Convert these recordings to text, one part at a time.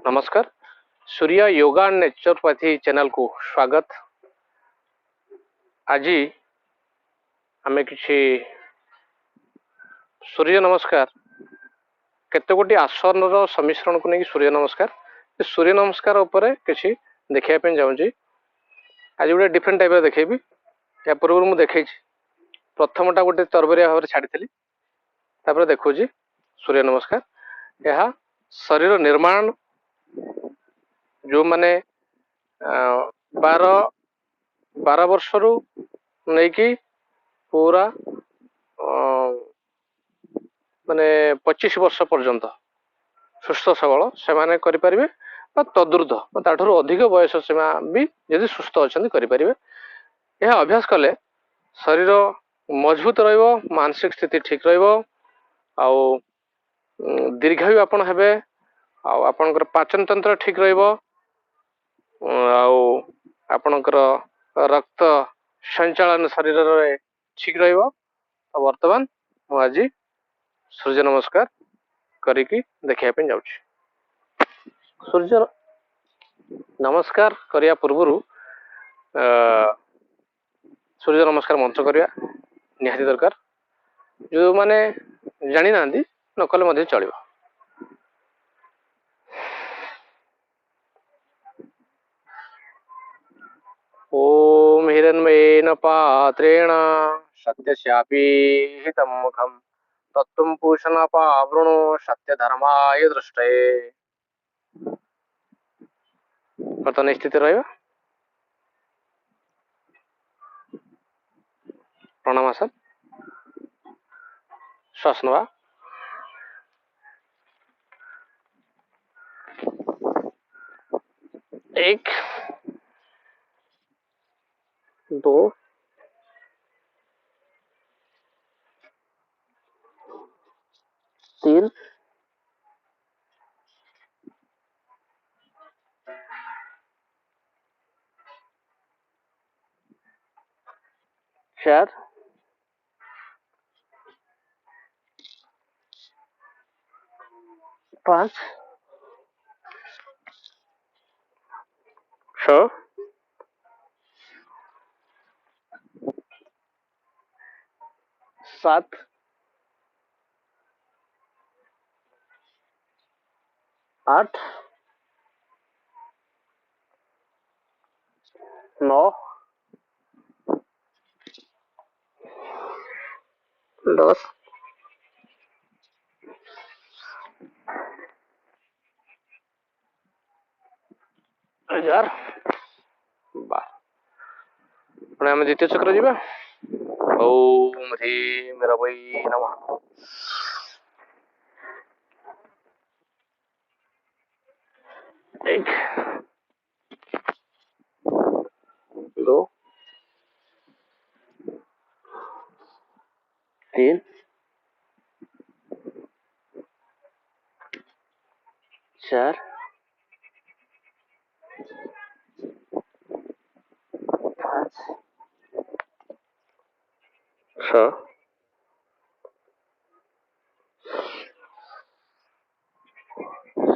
नमस्कार। Surya yoga and naturopathy channel को स्वागत। आज आम किसी सूर्य नमस्कार केते गोटी आसन सम्मिश्रण को लेकिन सूर्य नमस्कार उपर किसी देखा जाऊँगी। आज गोटे डिफरेंट टाइप देखेबी। या पूर्व मुझे देखे प्रथमटा गोटे तरबरिया भाव छाड़ी देखा सूर्य नमस्कार। यह शरीर निर्माण जो माने 12 वर्ष रु नहीं कि पूरा माने 25 वर्ष पर्यंत सुस्थ सबल से माने करि परिबे। तदुर्ध ताठू अधिक बयस सीमा भी यदि सुस्थ अच्छा करें। यह अभ्यास कले शरीर मजबूत रहिबो, मानसिक स्थिति ठीक रहिबो, आउ दीर्घायु आपण हेबे, आउ आपणकर पाचन तंत्र ठीक रहिबो, आउ आपणकर रक्त संचालन शरीर रे ठीक रहिबो। तो वर्तमान मु आज सूर्य नमस्कार करिकी देखिया पे जाउछि। सूर्य नमस्कार करिया पूर्वरु सूर्य नमस्कार मंत्र करिया निहाती दरकार। जो माने जानि नांदी नकले मध्ये चलिबो। ओम हिरण्मयेन पात्रेण सत्यस्यापि हितं मुखं तत्त्वं पूषणापावृणो सत्यधर्माय दृष्टये। वर्तमान स्थिति रहिबा। प्रणामासन श्वास नवा। एक, दो, तीन, चार, पाँच, छः, सात, आठ, नौ, 10, 11, 12। आम द्वितीय चक्र जीवा। ओम ह्रीं रवै नमः। एक, दो, तीन, चार, पाँच, छः,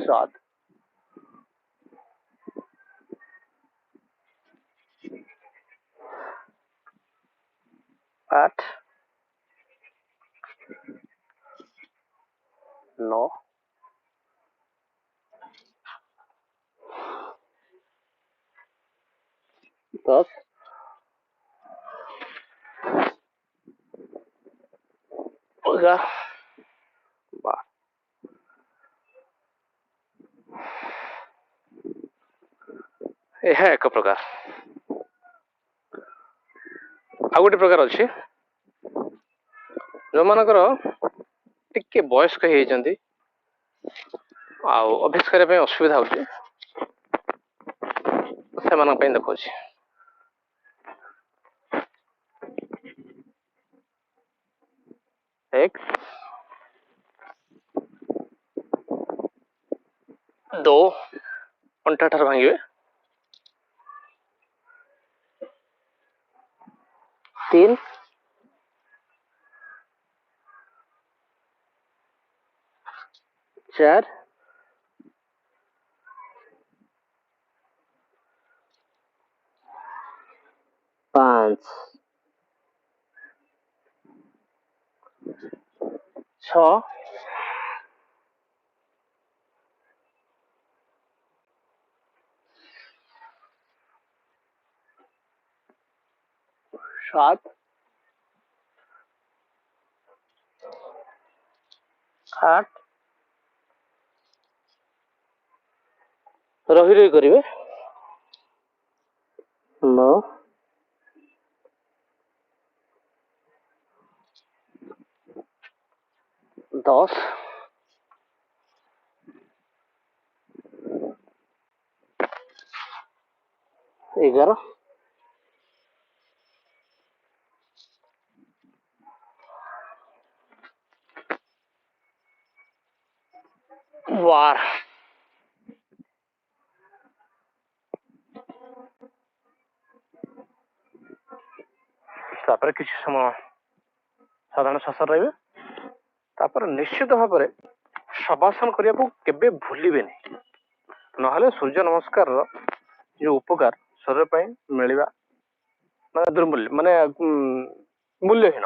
सात, आठ, नौ, 10, 11, 12। यह एक प्रकार। आ गोटे प्रकार अच्छी जो मानकर टिके वयस्क होती अभ्यास करने असुविधा हो देखा। एक, दो, अंटा ठार भांगे, तीन, चार, 5 6 7 8 ରହି ରହି କରିବେ 9 10 11 12 तापर किसी समय साधारण श्वास रहिबे तापर निश्चित भाव में शवासन करने को केबे भूलिबेनी नहले सूर्य नमस्कार जो उपकार शरीर पे मिलवा माने दुर्मूल्य माने मूल्यहीन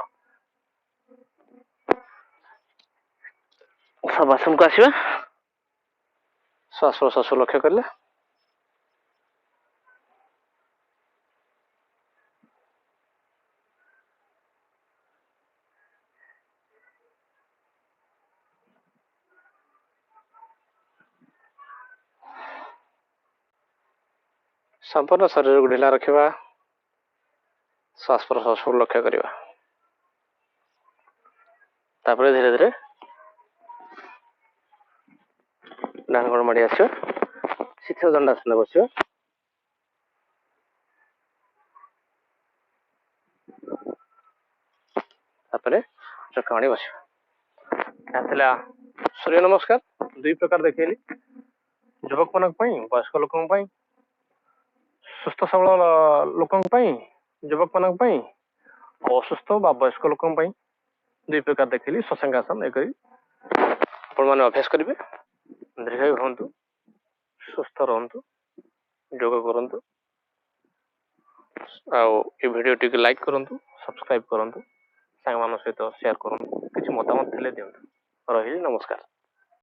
शवासन को आसीबा श्वास प्रश्वास लक्ष्य करले संपूर्ण शरीर को ढिला रखिबा श्वास प्रश्वास को लक्ष्य करिबा तापर धीरे धीरे डान गोड़ माड़ी आसियो शिथिल दंडासन बसियो तापर चक्राणी बसियो आतला सूर्य नमस्कार दुई प्रकार देखैली युवक मानक पई वयस्क लोकन पई सुस्थ सबल लोकन पई युवक मानक पई असुस्थ बा वयस्क लोकन पई दुई प्रकार देखैली सशंगासन एकरी आपण माने अभ्यास करिवे दीर्घायु हुंतु सुस्थ रहंतु योग करंतु आउ ए वीडियो टिक लाइक करंतु सब्सक्राइब करंतु सांग मान सहित शेयर करंतु किछि मतामत थिले दियंतु रहिली नमस्कार।